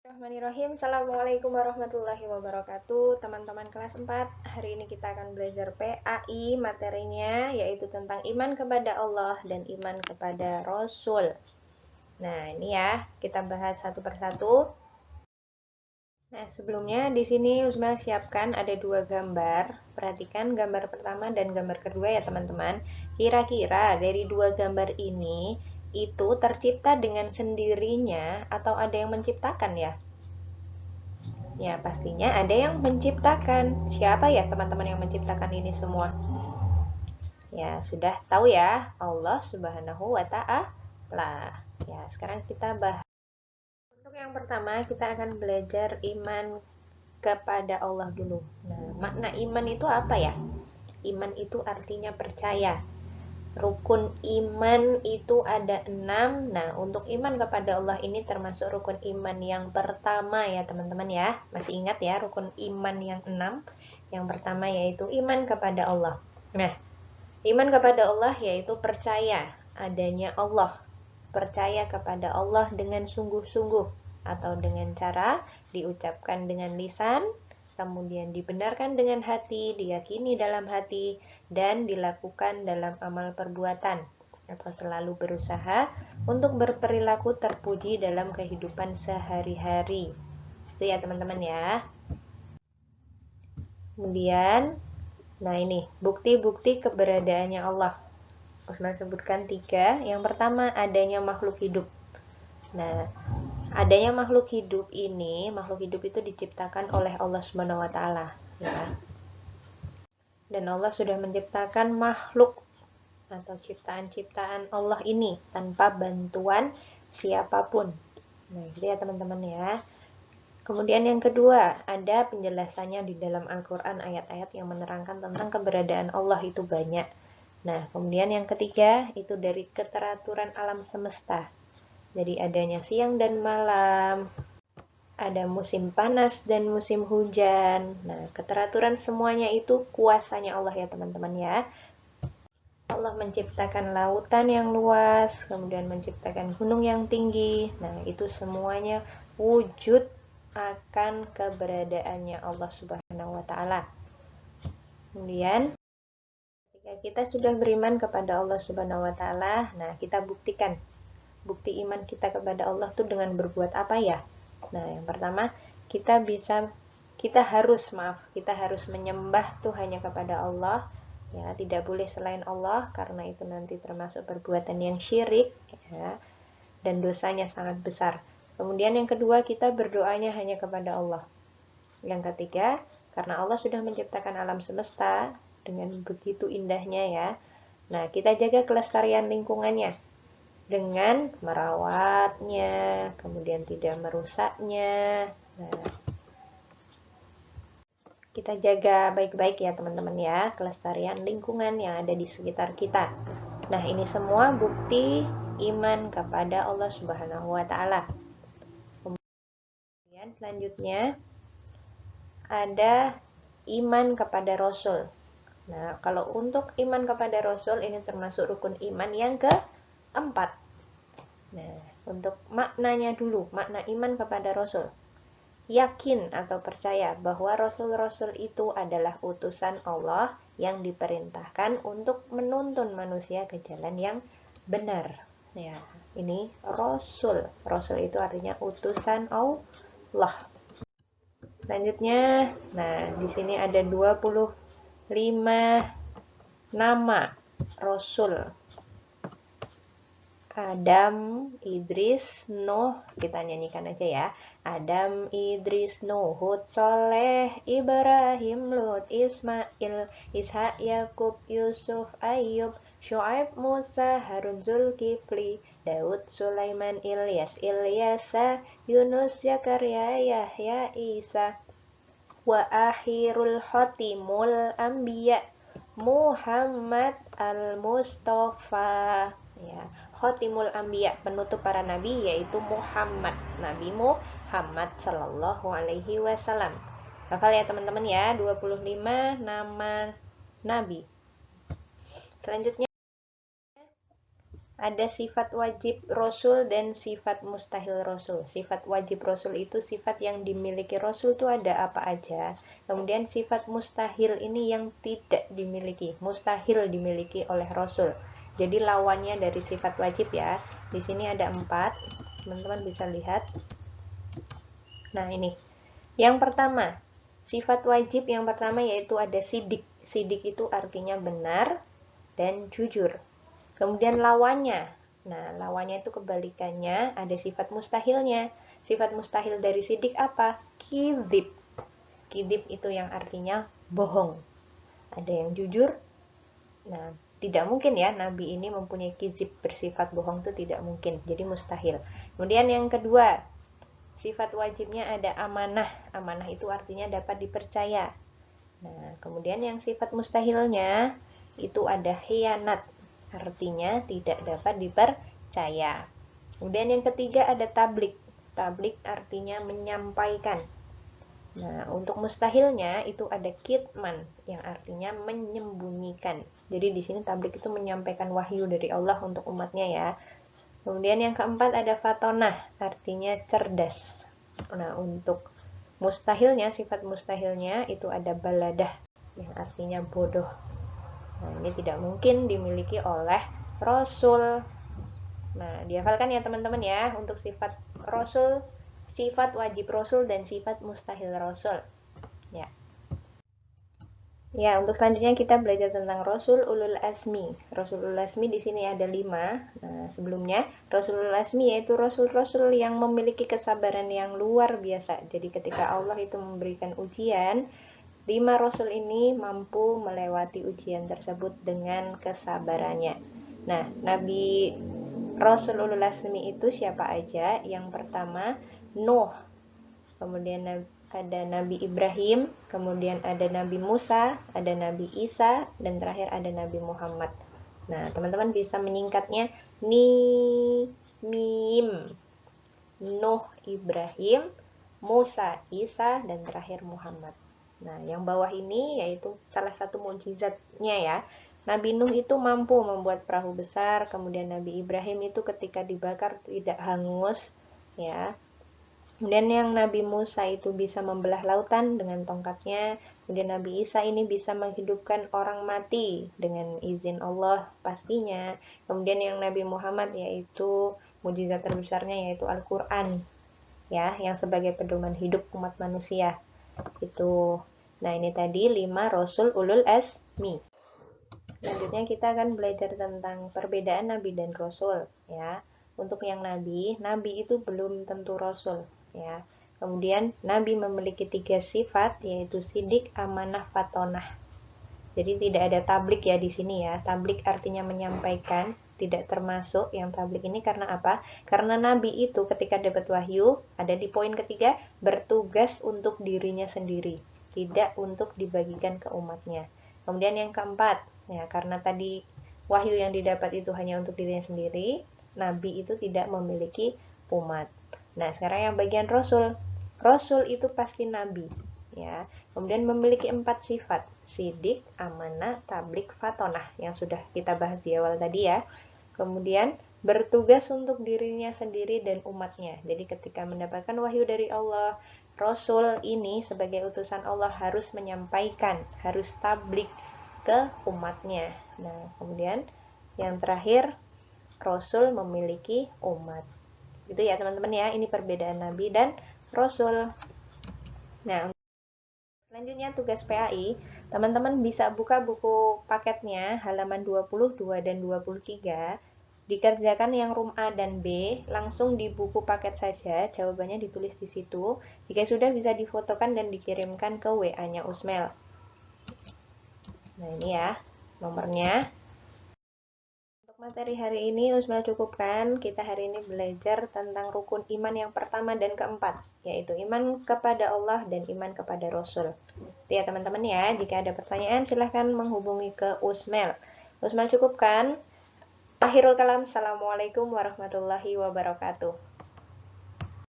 Bismillahirrahmanirrahim. Assalamualaikum warahmatullahi wabarakatuh. Teman-teman kelas 4, hari ini kita akan belajar PAI. Materinya yaitu tentang iman kepada Allah dan iman kepada Rasul. Nah, ini ya, kita bahas satu persatu. Nah, sebelumnya di sini Uzma siapkan ada dua gambar. Perhatikan gambar pertama dan gambar kedua ya, teman-teman. Kira-kira dari dua gambar ini itu tercipta dengan sendirinya atau ada yang menciptakan ya? Ya, pastinya ada yang menciptakan. Siapa ya teman-teman yang menciptakan ini semua? Ya, sudah tahu ya, Allah Subhanahu wa Ta'ala. Ya, sekarang kita bahas. Untuk yang pertama, kita akan belajar iman kepada Allah dulu. Nah, makna iman itu apa ya? Iman itu artinya percaya. Rukun iman itu ada 6. Nah, untuk iman kepada Allah ini termasuk rukun iman yang pertama ya teman-teman ya. Masih ingat ya rukun iman yang 6? Yang pertama yaitu iman kepada Allah. Nah, iman kepada Allah yaitu percaya adanya Allah. Percaya kepada Allah dengan sungguh-sungguh atau dengan cara diucapkan dengan lisan, kemudian dibenarkan dengan hati, diyakini dalam hati, dan dilakukan dalam amal perbuatan atau selalu berusaha untuk berperilaku terpuji dalam kehidupan sehari-hari. Itu ya teman-teman ya. Kemudian, nah ini bukti-bukti keberadaannya Allah. Usman sebutkan 3. Yang pertama adanya makhluk hidup. Nah, adanya makhluk hidup itu diciptakan oleh Allah Subhanahu wa Ta'ala ya. Dan Allah sudah menciptakan makhluk atau ciptaan-ciptaan Allah ini tanpa bantuan siapapun. Nah, itu ya teman-teman ya. Kemudian yang kedua, ada penjelasannya di dalam Al-Qur'an, ayat-ayat yang menerangkan tentang keberadaan Allah itu banyak. Nah, kemudian yang ketiga, itu dari keteraturan alam semesta. Jadi adanya siang dan malam, ada musim panas dan musim hujan. Nah, keteraturan semuanya itu kuasanya Allah ya teman-teman ya. Allah menciptakan lautan yang luas, kemudian menciptakan gunung yang tinggi. Nah, itu semuanya wujud akan keberadaannya Allah Subhanahu wa Ta'ala. Kemudian ketika kita sudah beriman kepada Allah Subhanahu wa Ta'ala, nah kita buktikan bukti iman kita kepada Allah tuh dengan berbuat apa ya? Nah, yang pertama, kita harus menyembah tuh hanya kepada Allah. Ya, tidak boleh selain Allah karena itu nanti termasuk perbuatan yang syirik ya, dan dosanya sangat besar. Kemudian yang kedua, kita berdoanya hanya kepada Allah. Yang ketiga, karena Allah sudah menciptakan alam semesta dengan begitu indahnya ya. Nah, kita jaga kelestarian lingkungannya dengan merawatnya, kemudian tidak merusaknya. Nah, kita jaga baik-baik ya teman-teman ya, kelestarian lingkungan yang ada di sekitar kita. Nah, ini semua bukti iman kepada Allah Subhanahu wa Ta'ala. Kemudian selanjutnya ada iman kepada Rasul. Nah, kalau untuk iman kepada Rasul ini termasuk rukun iman yang keempat. Nah, untuk maknanya dulu, makna iman kepada Rasul. Yakin atau percaya bahwa Rasul-Rasul itu adalah utusan Allah yang diperintahkan untuk menuntun manusia ke jalan yang benar. Ya, ini Rasul. Rasul itu artinya utusan Allah. Selanjutnya, nah di sini ada 25 nama Rasul. Adam, Idris, Nuh, kita nyanyikan aja ya. Adam, Idris, Nuh, Hud, Soleh, Ibrahim, Lut, Ismail, Ishak, Yakub, Yusuf, Ayub, Syuaib, Musa, Harun, Zulkifli, Daud, Sulaiman, Ilyasa, Yunus, Zakaria, Yahya, Isa, wa akhirul khotimul anbiya Muhammad al-Mustafa ya. Khotimul Anbiya, penutup para nabi yaitu Muhammad, Nabi Muhammad sallallahu alaihi wasallam. Hafal ya teman-teman ya, 25 nama nabi. Selanjutnya ada sifat wajib Rasul dan sifat mustahil Rasul. Sifat wajib Rasul itu sifat yang dimiliki Rasul itu ada apa aja. Kemudian sifat mustahil ini yang tidak dimiliki, mustahil dimiliki oleh Rasul. Jadi lawannya dari sifat wajib ya. Di sini ada 4, teman-teman bisa lihat. Nah ini, yang pertama, sifat wajib yang pertama yaitu ada sidik. Sidik itu artinya benar dan jujur. Kemudian lawannya, nah lawannya itu kebalikannya, ada sifat mustahilnya. Sifat mustahil dari sidik apa? Kidib. Kidib itu yang artinya bohong. Ada yang jujur. Nah, tidak mungkin ya Nabi ini mempunyai kizib, bersifat bohong itu tidak mungkin. Jadi mustahil. Kemudian yang kedua, sifat wajibnya ada amanah. Amanah itu artinya dapat dipercaya. Nah, kemudian yang sifat mustahilnya itu ada khianat. Artinya tidak dapat dipercaya. Kemudian yang ketiga ada tablik. Tablik artinya menyampaikan. Nah, untuk mustahilnya itu ada kitman yang artinya menyembunyikan. Jadi di sini tablik itu menyampaikan wahyu dari Allah untuk umatnya ya. Kemudian yang keempat ada fatonah, artinya cerdas. Nah, untuk mustahilnya, sifat mustahilnya itu ada baladah yang artinya bodoh. Nah, ini tidak mungkin dimiliki oleh Rasul. Nah, dihafalkan ya teman-teman ya, untuk sifat Rasul, sifat wajib Rasul, dan sifat mustahil Rasul. Ya. Ya, untuk selanjutnya kita belajar tentang Rasul Ulul Asmi. Rasul Ulul Asmi di sini ada 5. Nah, sebelumnya Rasul Ulul Asmi yaitu rasul-rasul yang memiliki kesabaran yang luar biasa. Jadi ketika Allah itu memberikan ujian, 5 rasul ini mampu melewati ujian tersebut dengan kesabarannya. Nah, Nabi Rasul Ulul Asmi itu siapa aja? Yang pertama, Nuh. Kemudian ada Nabi Ibrahim, kemudian ada Nabi Musa, ada Nabi Isa, dan terakhir ada Nabi Muhammad. Nah, teman-teman bisa menyingkatnya Mim. Nuh, Ibrahim, Musa, Isa, dan terakhir Muhammad. Nah, yang bawah ini yaitu salah satu mukjizatnya ya. Nabi Nuh itu mampu membuat perahu besar, kemudian Nabi Ibrahim itu ketika dibakar tidak hangus, ya. Kemudian yang Nabi Musa itu bisa membelah lautan dengan tongkatnya, kemudian Nabi Isa ini bisa menghidupkan orang mati dengan izin Allah pastinya. Kemudian yang Nabi Muhammad yaitu mukjizat terbesarnya yaitu Al-Qur'an, ya, yang sebagai pedoman hidup umat manusia. Itu. Nah, ini tadi 5 Rasul Ulul Asmi. Selanjutnya kita akan belajar tentang perbedaan Nabi dan Rasul, ya. Untuk yang Nabi itu belum tentu Rasul, ya. Kemudian Nabi memiliki 3 sifat yaitu sidik, amanah, fatonah. Jadi tidak ada tablik ya di sini ya. Tablik artinya menyampaikan, tidak termasuk yang tablik ini karena apa? Karena Nabi itu ketika dapat wahyu, ada di poin ketiga, bertugas untuk dirinya sendiri, tidak untuk dibagikan ke umatnya. Kemudian yang keempat, ya karena tadi wahyu yang didapat itu hanya untuk dirinya sendiri, Nabi itu tidak memiliki umat. Nah, sekarang yang bagian Rasul. Rasul itu pasti Nabi, ya. Kemudian memiliki 4 sifat, sidik, amanah, tablik, fatonah, yang sudah kita bahas di awal tadi ya. Kemudian bertugas untuk dirinya sendiri dan umatnya. Jadi ketika mendapatkan wahyu dari Allah, Rasul ini sebagai utusan Allah harus menyampaikan, harus tablik ke umatnya. Nah, kemudian yang terakhir, Rasul memiliki umat. Itu ya teman-teman ya, ini perbedaan Nabi dan Rasul. Nah, selanjutnya tugas PAI, teman-teman bisa buka buku paketnya halaman 22 dan 23, dikerjakan yang room A dan B, langsung di buku paket saja, jawabannya ditulis di situ. Jika sudah bisa difotokan dan dikirimkan ke WA-nya Usmel. Nah, ini ya nomornya. Untuk materi hari ini Usmel cukupkan. Kita hari ini belajar tentang rukun iman yang pertama dan keempat, yaitu iman kepada Allah dan iman kepada Rasul. Itu ya teman-teman ya. Jika ada pertanyaan silahkan menghubungi ke Usmel. Usmel cukupkan. Akhirul kalam. Assalamualaikum warahmatullahi wabarakatuh.